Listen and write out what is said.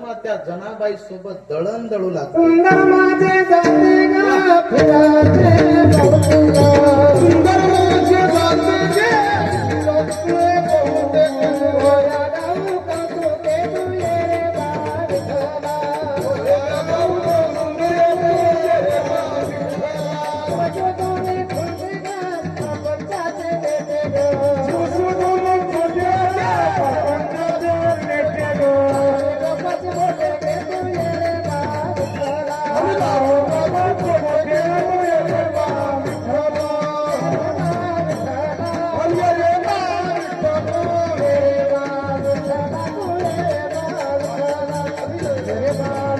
धर्मा त्या जनाबाई सोबत दळण दळू लागला. सुंदर माझे जाते गा फिराचे बहुतेक. सुंदर माझे जाते गे बहुतेक. होया गाऊ काकू ते तुये रे बाळा. होया गाऊ काकू ते रे बाळा. वजोदोने खुलते गा पंचाचे देते ग. वजोदोने खुलते गा पंचाचे देते ग. लोकांचे मोठे ते तुये रे बाळा. हो बाबा मोठे तुये रे बाळा. हल्ले रे बाळा. रे बाळा. रे बाळा.